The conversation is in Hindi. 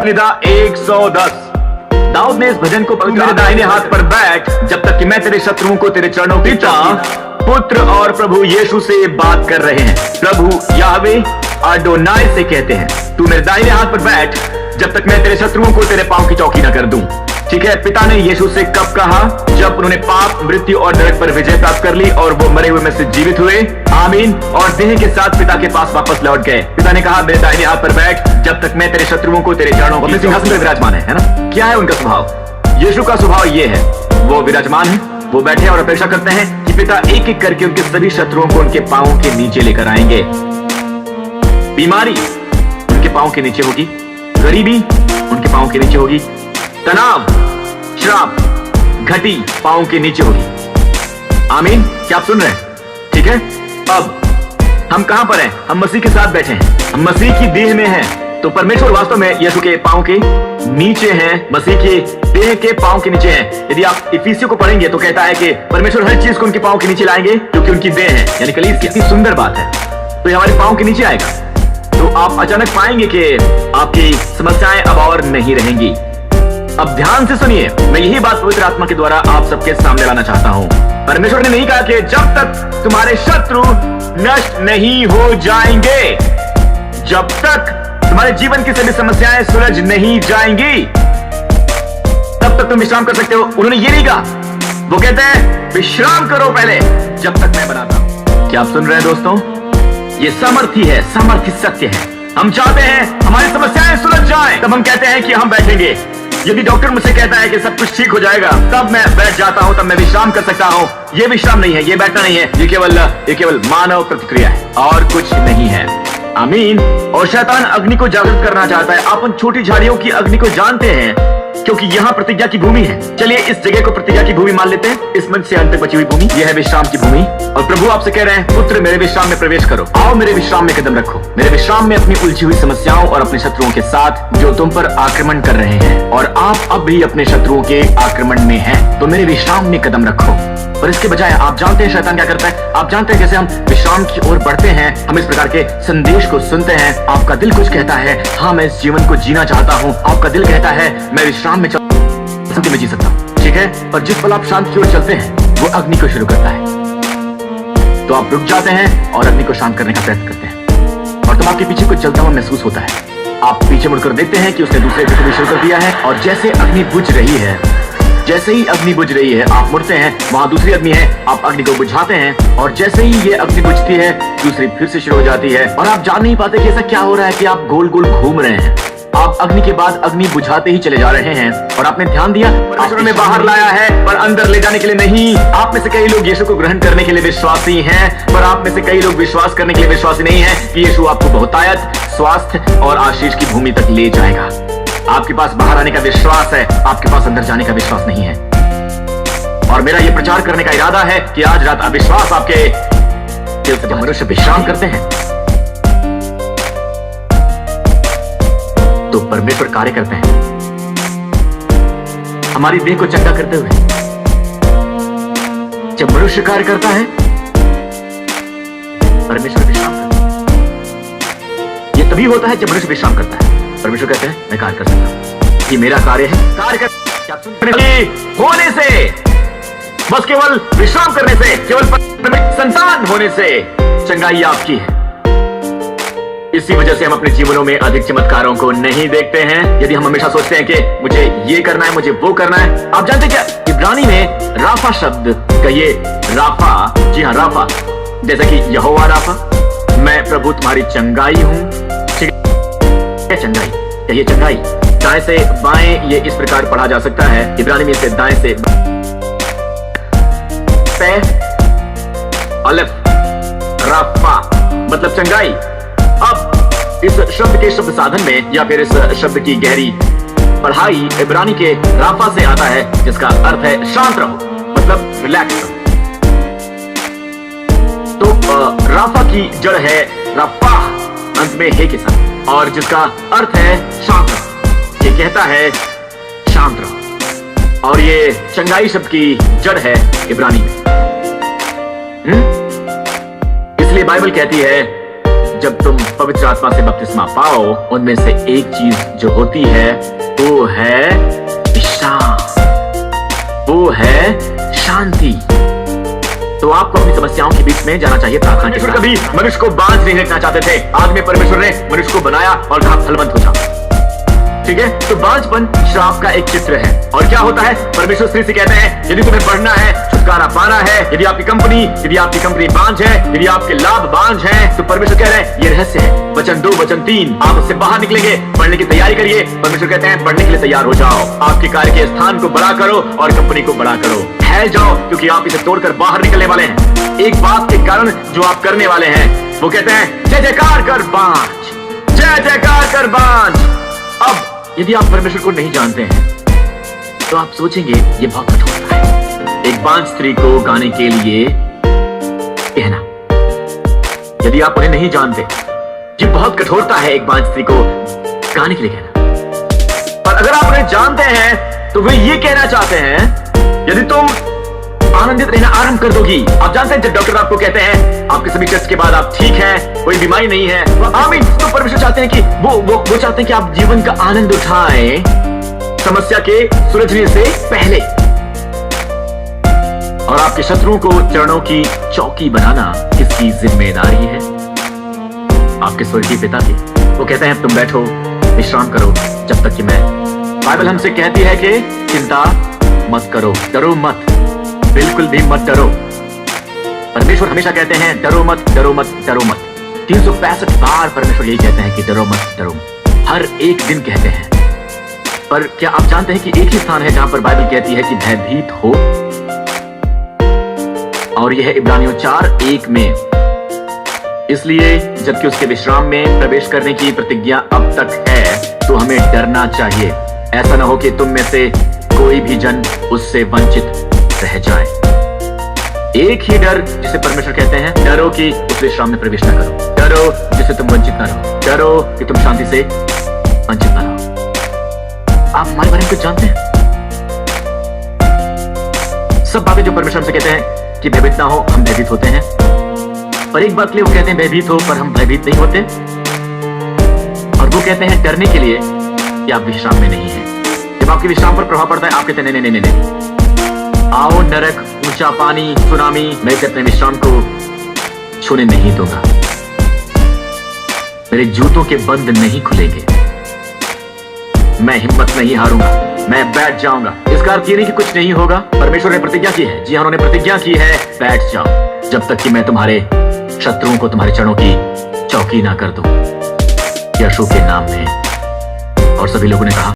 निदा 110। दाऊद ने इस भजन को पवित्र मेरे दाहिने हाथ पर बैठ जब तक कि मैं तेरे शत्रुओं को तेरे चरणों की पुत्र और प्रभु यीशु से बात कर रहे हैं। प्रभु याहवे अडोनाय से कहते हैं, तू मेरे दाहिने हाथ पर बैठ जब तक मैं तेरे शत्रुओं को तेरे पांव की चौकी न कर दूं। ठीक है, पिता ने यीशु से कब कहा? जब उन्होंने पाप, मृत्यु और नरक पर विजय प्राप्त कर ली और वो मरे हुए में से जीवित हुए, आमीन, और देह के साथ पिता के पास वापस लौट गए। पिता ने कहा, मेरे दाहिने हाथ पर बैठ जब तक मैं तेरे शत्रुओं को तेरे चरणों पर सिंहासन पर विराजमान है ना? क्या है उनका स्वभाव? यीशु का स्वभाव ये है, वो विराजमान है, वो बैठे और अपेक्षा करते हैं कि पिता एक एक करके उनके सभी शत्रुओं को उनके पांवों के नीचे लेकर आएंगे। बीमारी उनके पांवों के नीचे होगी, गरीबी उनके पांवों के नीचे होगी, तनाव, श्राप, घटी पांवों के नीचे होगी। आमीन, क्या आप सुन रहे हैं? ठीक है, अब हम कहां पर हैं? हम मसीह के साथ बैठे हैं, हम मसीह की देह में हैं। तो परमेश्वर वास्तव में यीशु के पांव के नीचे हैं, मसीह के देह के पांव के नीचे हैं। यदि आप इफिसियों को पढ़ेंगे तो कहता है कि परमेश्वर हर चीज को उनके पांव के नीचे लाएंगे क्योंकि उनकी देह है, यानी कलीसिया। कितनी सुंदर बात है। तो ये हमारे पांव के नीचे आएगा तो आप अचानक पाएंगे कि आपकी समस्याएं अब और नहीं रहेंगी। अब ध्यान से सुनिए, मैं यही बात पवित्र आत्मा के द्वारा आप सबके सामने लाना चाहता हूं। परमेश्वर ने नहीं कहा कि जब तक तुम्हारे शत्रु नष्ट नहीं हो जाएंगे, जब तक तुम्हारे जीवन की सभी समस्याएं सुलझ नहीं जाएंगी, तब तक तुम विश्राम कर सकते हो। उन्होंने ये नहीं कहा। वो कहते हैं विश्राम करो पहले जब तक मैं बनाता हूं। क्या आप सुन रहे हैं दोस्तों? ये सामर्थ्य है, सामर्थ्य सत्य है। हम चाहते हैं हमारी समस्याएं सुलझ जाएं, तब हम कहते हैं कि हम बैठेंगे। यदि डॉक्टर मुझसे कहता है कि सब कुछ ठीक हो जाएगा, तब मैं बैठ जाता हूं, तब मैं विश्राम कर सकता हूं। ये विश्राम नहीं है, ये बैठना नहीं है, ये केवल मानव प्रतिक्रिया है और कुछ नहीं है। आमीन। और शैतान अग्नि को जागृत करना चाहता है। आप उन छोटी झाड़ियों की अग्नि को जानते हैं क्योंकि यहाँ प्रतिज्ञा की भूमि है। चलिए इस जगह को प्रतिज्ञा की भूमि मान लेते हैं। इस मंच से अंत तक बची हुई भूमि, यह है विश्राम की भूमि। और प्रभु आपसे कह रहे हैं, पुत्र मेरे विश्राम में प्रवेश करो, आओ मेरे विश्राम में कदम रखो। मेरे विश्राम में अपनी उलझी हुई समस्याओं और अपने शत्रुओं के साथ जो तुम पर आक्रमण कर रहे हैं, और आप अब भी अपने शत्रुओं के आक्रमण में हैं, तो मेरे विश्राम में कदम रखो। और इसके बजाय आप जानते हैं शैतान क्या करता है? आप जानते हैं कैसे हम विश्राम की ओर बढ़ते हैं? हम इस प्रकार के संदेश को सुनते हैं। आपका दिल कुछ कहता है, हाँ मैं इस जीवन को जीना चाहता हूँ। आपका दिल कहता है, मैं विश्राम में शांति में जी सकता हूँ। ठीक है, पर जिस पल आप शांति की ओर चलते हैं, वो अग्नि को शुरू करता है। तो आप रुक जाते हैं और अग्नि को शांत करने का प्रयत्न करते हैं, और तब आपके पीछे कुछ जलता हुआ महसूस होता है। आप पीछे मुड़कर देखते हैं कि उसने दूसरे को भी शुरू कर दिया है, और जैसे अग्नि बुझ रही है, जैसे ही अग्नि बुझ रही है, आप मुड़ते हैं, वहां दूसरी अग्नि है, आप अग्नि को बुझाते हैं, और जैसे ही ये अग्नि बुझती है, दूसरी फिर से शुरू हो जाती है, और आप जान नहीं पाते कि ऐसा क्या हो रहा है कि आप गोल गोल घूम रहे हैं। आप अग्नि के बाद अग्नि बुझाते ही चले जा रहे हैं, और आपने ध्यान दिया परमेश्वर ने बाहर लाया है पर अंदर ले जाने के लिए नहीं। आप में से कई लोग यीशु को ग्रहण करने के लिए विश्वासी हैं, पर आप में से कई लोग विश्वास करने के लिए विश्वासी नहीं है कि यीशु आपको बहुतायत, स्वास्थ्य और आशीष की भूमि तक ले जाएगा। आपके पास बाहर आने का विश्वास है, आपके पास अंदर जाने का विश्वास नहीं है। और मेरा यह प्रचार करने का इरादा है कि आज रात अविश्वास आपके दिल से, जब मनुष्य विश्राम करते हैं तो परमेश्वर कार्य करते हैं, हमारी देह को चंगा करते हुए। जब मनुष्य कार्य करता है, परमेश्वर विश्राम करता है। यह तभी होता है जब मनुष्य विश्राम करता है। परमेश्वर कहते हैं, मैं कार्य कर सकता हूं, ये मेरा कार्य है। कार्य कर होने से, बस केवल विश्राम करने से, केवल संतान होने से चंगाई आपकी है। इसी वजह से हम अपने जीवनों में अधिक चमत्कारों को नहीं देखते हैं। यदि हम हमेशा सोचते हैं कि मुझे ये करना है, मुझे वो करना है। आप जानते क्या, इब्रानी में राफा शब्द कहिए, राफा, जी हाँ राफा, जैसा कि यहोवा राफा, मैं प्रभु तुम्हारी चंगाई हूं। ठीक है, चंगाई कहिए, चंगाई। दाएं से बाएं ये इस प्रकार पढ़ा जा सकता है। इब्रानी में से दाएं से पे, अलिफ, राफा मतलब चंगाई। अब इस शब्द के शब्द साधन में या फिर इस शब्द की गहरी पढ़ाई इब्रानी के राफा से आता है, जिसका अर्थ है शांत रहो, मतलब रिलैक्स रहो। तो राफा की जड़ है रफा, अंत में हे के साथ, और जिसका अर्थ है शांत रहो। ये कहता है शांत रहो, और ये चंगाई शब्द की जड़ है इब्रानी में। इसलिए बाइबल कहती है जब तुम पवित्र आत्मा से बपतिस्मा पाओ, उनमें से एक चीज जो होती है वो है विश्राम, वो है शांति। तो आपको अपनी समस्याओं के बीच में जाना चाहिए प्रार्थना के साथ। कभी मनुष्य को बांझ नहीं रखना चाहते थे, आज में परमेश्वर ने मनुष्य को बनाया और कहा फलवंत हो जाओ। ठीक है, तो बांझपन श्राप का एक चित्र है। और क्या होता है, परमेश्वर स्त्री से कहते हैं यदि तुम्हें बढ़ना है, छुटकारा पाना है, यदि आपकी कंपनी बांझ है, यदि आपके लाभ बांझ है, तो परमेश्वर कह रहे हैं ये रहस्य है। वचन 2 वचन 3 आप उससे बाहर निकलेंगे, बढ़ने की तैयारी करिए। परमेश्वर कहते हैं बढ़ने के लिए तैयार हो जाओ, आपके कार्य के स्थान को बड़ा करो और कंपनी को बड़ा करो, फैल जाओ, क्योंकि आप इसे तोड़कर बाहर निकलने वाले हैं। एक बात के कारण जो आप करने वाले हैं, वो कहते हैं जय जयकार कर बांझ, जय जयकार कर बांझ। अब यदि आप परमेश्वर को नहीं जानते हैं तो आप सोचेंगे ये बहुत कठोर है एक बांझ स्त्री को गाने के लिए कहना। यदि आप उन्हें नहीं जानते, ये बहुत कठोरता है एक बांझ स्त्री को गाने के लिए कहना। पर अगर आप उन्हें जानते हैं तो वे ये कहना चाहते हैं यदि तुम आनंदित रहना आरंभ कर दोगी। आप जानते हैं जब डॉक्टर आपको कहते हैं आपके सभी टेस्ट के बाद आप ठीक हैं, कोई बीमारी नहीं है, आमीन, तो परमेश्वर चाहते हैं कि वो चाहते हैं कि आप जीवन का आनंद उठाएं समस्या के सुलझने से पहले। और आपके शत्रुओं को चरणों की चौकी बनाना किसकी जिम्मेदारी है? आपके स्वर्गीय पिता की। वो कहते हैं तुम बैठो विश्राम करो जब तक कि मैं। बाइबल हमसे कहती है कि चिंता मत करो, डरो मत, बिल्कुल भी मत डरो। परमेश्वर हमेशा कहते हैं डरो मत, डरो मत, डरो मत। 365 बार परमेश्वर यही कहते हैं कि डरो मत, डरो मत, हर एक दिन कहते हैं। पर क्या आप जानते हैं कि एक ही स्थान है जहां पर बाइबल कहती है कि भयभीत हो, और यह है इब्रानियों 4:1 में। इसलिए जबकि उसके विश्राम में प्रवेश करने की प्रतिज्ञा अब तक है, तो हमें डरना चाहिए, ऐसा ना हो कि तुम में से कोई भी जन उससे वंचित रह जाए। एक ही डर जिसे परमेश्वर कहते हैं डरो कि उस विश्राम में प्रवेश न करो, डरो जिसे तुम वंचित न रहो, डरो कि तुम शांति से वंचित न रहो। आप हमारे बारे में कुछ जानते हैं? सब बातें जो परमेश्वर से कहते हैं कि भयभीत ना हो, हम भयभीत होते हैं। पर एक बात के लिए वो कहते हैं भयभीत हो, पर हम भयभीत नहीं होते। और वो कहते हैं डरने के लिए कि आप विश्राम में नहीं है। जब आपके विश्राम पर प्रभाव पड़ता है, आप कहते हैं नहीं नहीं नहीं, आओ नरक, ऊंचा पानी, सुनामी, मैं इसे अपने विश्राम को छूने नहीं दूंगा, मेरे जूतों के बंद नहीं खुलेंगे, मैं हिम्मत नहीं हारूंगा, मैं बैठ जाऊंगा। इसका अर्थ ये नहीं कि कुछ नहीं होगा। परमेश्वर ने प्रतिज्ञा की है, जी हाँ, उन्होंने प्रतिज्ञा की है, बैठ जाओ जब तक कि मैं तुम्हारे शत्रुओं को तुम्हारे चरणों की चौकी ना कर दूं। यीशु के नाम में। और सभी लोगों ने कहा